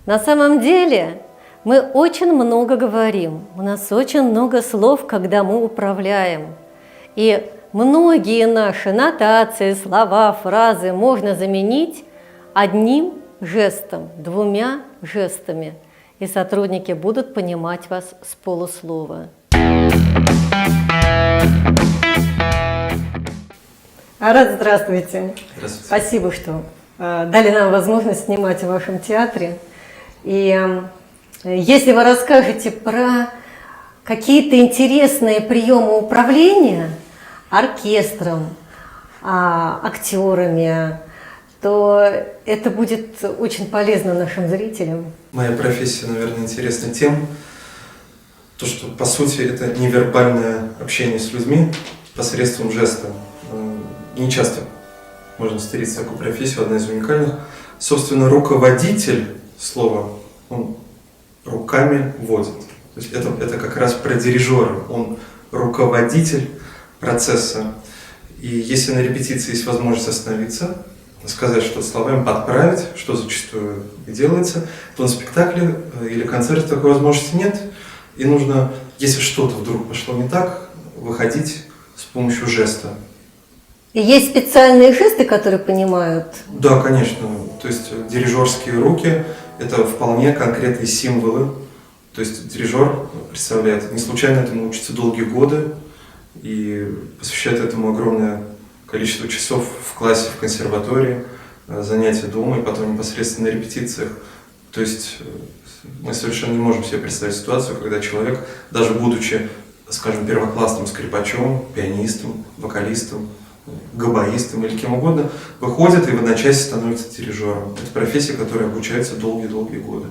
На самом деле мы очень много говорим, у нас очень много слов, когда мы управляем. И многие наши нотации, слова, фразы можно заменить одним жестом, двумя жестами. И сотрудники будут понимать вас с полуслова. Арат, здравствуйте. Здравствуйте. Спасибо, что дали нам возможность снимать в вашем театре. И если вы расскажете про какие-то интересные приемы управления оркестром, актерами, то это будет очень полезно нашим зрителям. Моя профессия, наверное, интересна тем, что, по сути, это невербальное общение с людьми посредством жеста. Не часто можно встретить такую профессию, одна из уникальных. Собственно, руководитель слова, он руками водит. То есть это как раз про дирижера. Он руководитель процесса. И если на репетиции есть возможность остановиться, сказать что-то словами, подправить, что зачастую и делается, то на спектакле или концерте такой возможности нет. И нужно, если что-то вдруг пошло не так, выходить с помощью жеста. И есть специальные жесты, которые понимают? Да, конечно. То есть дирижерские руки – это вполне конкретные символы. То есть дирижер представляет, не случайно этому учится долгие годы и посвящает этому огромное количество часов в классе, в консерватории, занятия дома и потом непосредственно на репетициях. То есть мы совершенно не можем себе представить ситуацию, когда человек, даже будучи, скажем, первоклассным скрипачом, пианистом, вокалистом, габаистом или кем угодно, выходит и в одночасье становится дирижером. Это профессия, которая обучается долгие-долгие годы.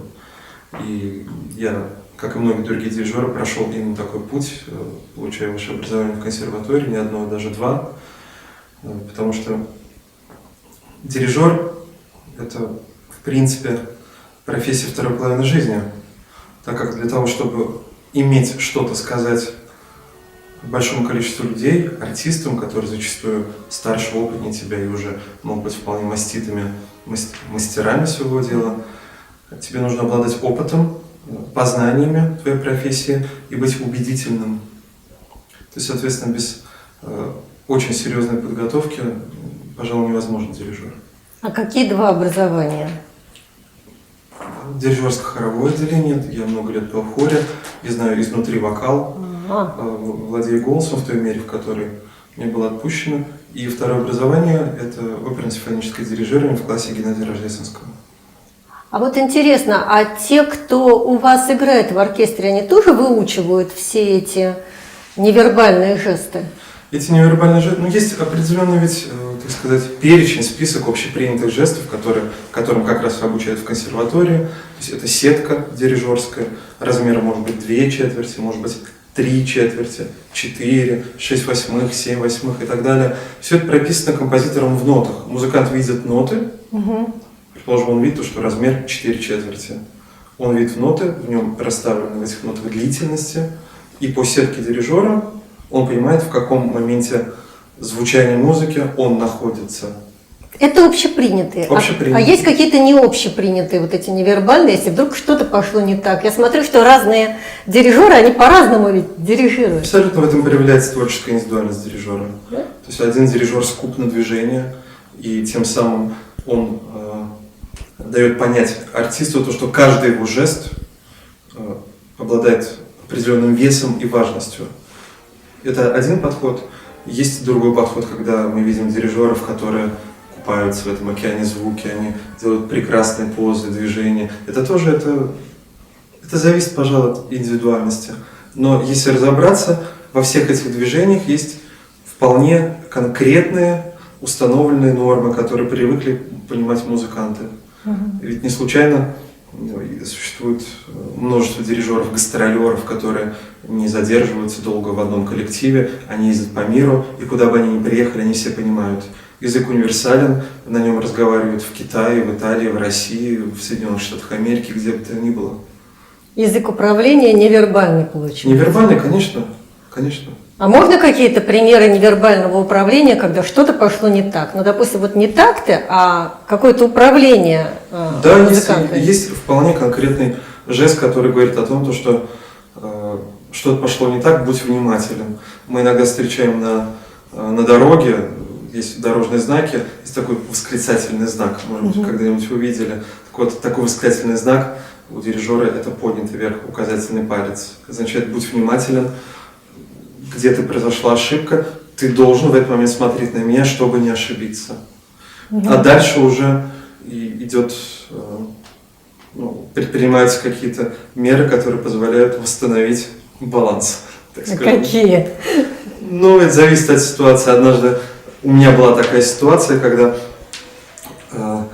И я, как и многие другие дирижеры, прошел именно такой путь, получая высшее образование в консерватории, не одно, а даже два. Потому что дирижер – это, в принципе, профессия второй половины жизни. Так как для того, чтобы иметь что-то сказать большому количеству людей, артистам, которые зачастую старше, опытнее тебя и уже могут быть вполне маститыми мастерами своего дела, тебе нужно обладать опытом, познаниями твоей профессии и быть убедительным. То есть, соответственно, без очень серьезной подготовки, пожалуй, невозможен дирижер. А какие два образования? Дирижерско-хоровое отделение, я много лет пел в хоре, я знаю изнутри вокал, владею голосом в той мере, в которой мне было отпущено. И второе образование – это оперно-симфоническое дирижирование в классе Геннадия Рождественского. А вот интересно, а те, кто у вас играет в оркестре, они тоже выучивают все эти невербальные жесты? Эти невербальные жесты, есть определенный ведь, так сказать, перечень, список общепринятых жестов, которым как раз обучают в консерватории. То есть это сетка дирижерская, размером может быть 2/4, может быть 3/4, 4, 6/8, 7/8 и так далее. Все это прописано композитором в нотах. Музыкант видит ноты, предположим, он видит, что размер 4/4. Он видит ноты, в нем расставлены в этих нотах длительности, и по сетке дирижера он понимает, в каком моменте звучания музыки он находится. Это общепринятые. А есть какие-то не общепринятые, вот эти невербальные, если вдруг что-то пошло не так? Я смотрю, что разные дирижеры, они по-разному ведь дирижируют. Абсолютно в этом проявляется творческая индивидуальность дирижера. Да? То есть один дирижер скуп на движение, и тем самым он дает понять артисту то, что каждый его жест обладает определенным весом и важностью. Это один подход. Есть другой подход, когда мы видим дирижеров, которые купаются в этом океане звуки, они делают прекрасные позы, движения. Это тоже это зависит, пожалуй, от индивидуальности. Но если разобраться, во всех этих движениях есть вполне конкретные установленные нормы, которые привыкли понимать музыканты. Ведь не случайно существует множество дирижеров-гастролеров, которые не задерживаются долго в одном коллективе, они ездят по миру, и куда бы они ни приехали, они все понимают. Язык универсален, на нем разговаривают в Китае, в Италии, в России, в Соединенных Штатах Америки, где бы то ни было. Язык управления невербальный получается. Невербальный, конечно, конечно. А можно какие-то примеры невербального управления, когда что-то пошло не так? Ну, допустим, вот не так-то, а какое-то управление Да, музыкантами. есть вполне конкретный жест, который говорит о том, что что-то пошло не так, будь внимателен. Мы иногда встречаем на дороге, есть дорожные знаки, есть такой восклицательный знак, может быть, когда-нибудь вы видели. Так вот, такой восклицательный знак у дирижера — это поднятый вверх указательный палец. Означает, будь внимателен, где-то произошла ошибка, ты должен в этот момент смотреть на меня, чтобы не ошибиться. А дальше уже идет, предпринимаются какие-то меры, которые позволяют восстановить баланс, так скажем. Какие? Ну, это зависит от ситуации. Однажды у меня была такая ситуация, когда я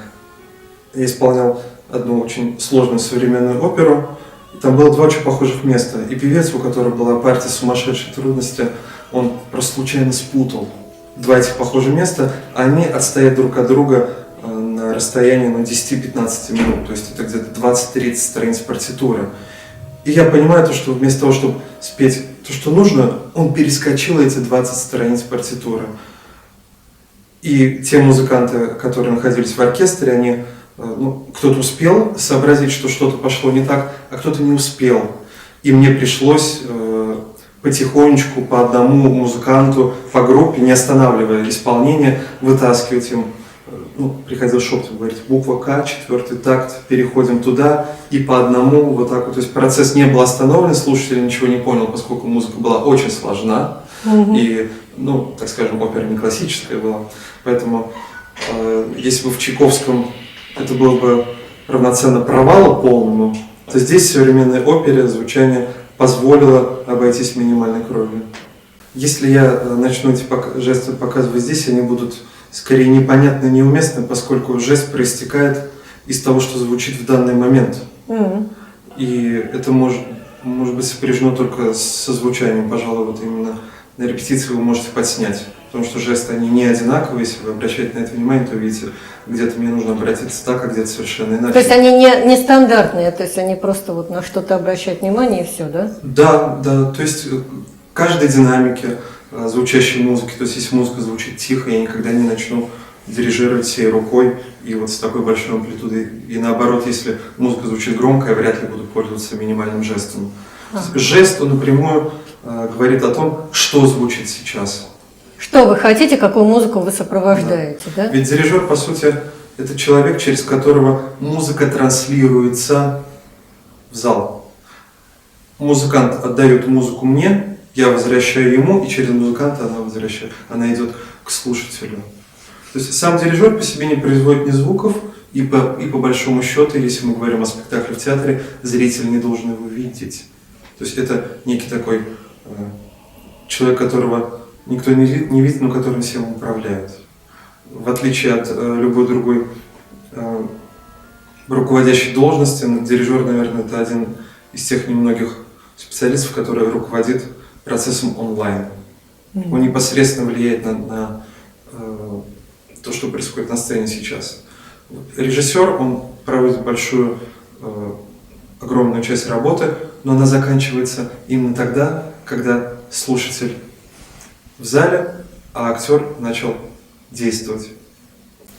исполнял одну очень сложную современную оперу. И там было два очень похожих места. И певец, у которого была партия «Сумасшедшие трудности», он просто случайно спутал два этих похожих места. Они отстоят друг от друга на расстоянии 10-15 минут. То есть это где-то 20-30 страниц партитуры. И я понимаю, что вместо того, чтобы спеть то, что нужно, он перескочил эти 20 страниц партитуры. И те музыканты, которые находились в оркестре, они, кто-то успел сообразить, что что-то пошло не так, а кто-то не успел. И мне пришлось потихонечку по одному музыканту по группе, не останавливая исполнение, вытаскивать им. Приходил шепотом говорить: буква К, 4-й такт, переходим туда, и по одному вот так вот. То есть процесс не был остановлен, слушатель ничего не понял, поскольку музыка была очень сложна, и, так скажем, опера не классическая была. Поэтому, если бы в Чайковском это было бы равноценно провалу полному, то здесь в современной опере звучание позволило обойтись минимальной кровью. Если я начну эти жесты показывать здесь, они будут скорее непонятно, неуместно, поскольку жест проистекает из того, что звучит в данный момент. И это может быть сопряжено только со звучанием. Пожалуй, вот именно на репетиции вы можете подснять. Потому что жесты, они не одинаковые. Если вы обращаете на это внимание, то видите, где-то мне нужно обратиться так, а где-то совершенно иначе. То есть они не стандартные, то есть они просто вот на что-то обращают внимание и все, да? Да. То есть каждой динамике звучащей музыки, то есть если музыка звучит тихо, я никогда не начну дирижировать всей рукой и вот с такой большой амплитудой. И наоборот, если музыка звучит громко, я вряд ли буду пользоваться минимальным жестом. Жест, он напрямую говорит о том, что звучит сейчас. Что вы хотите, какую музыку вы сопровождаете, да? Ведь дирижер, по сути, это человек, через которого музыка транслируется в зал. Музыкант отдает музыку мне, я возвращаю ему, и через музыканта она идет к слушателю. То есть сам дирижер по себе не производит ни звуков, и по большому счету, если мы говорим о спектакле в театре, зритель не должен его видеть. То есть это некий такой человек, которого никто не видит, но которым всем управляет. В отличие от любой другой руководящей должности, дирижер, наверное, это один из тех немногих специалистов, который руководит процессом онлайн. Он непосредственно влияет на то, что происходит на сцене сейчас. Режиссер, он проводит огромную часть работы, но она заканчивается именно тогда, когда слушатель в зале, а актер начал действовать.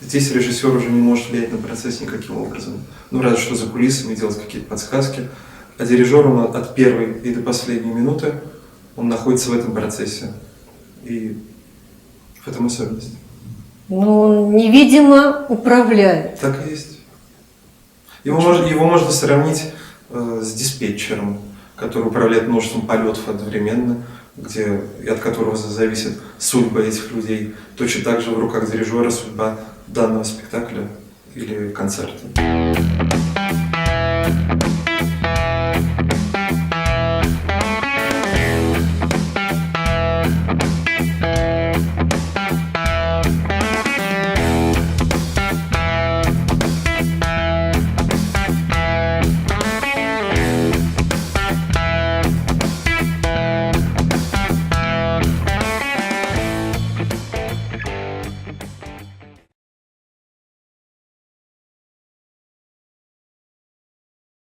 Здесь режиссер уже не может влиять на процесс никаким образом. Разве что за кулисами делать какие-то подсказки. А дирижер, он от первой и до последней минуты, он находится в этом процессе. И в этом особенность. Он невидимо управляет. Так и есть. Его можно сравнить с диспетчером, который управляет множеством полетов одновременно, и от которого зависит судьба этих людей. Точно так же в руках дирижера судьба данного спектакля или концерта.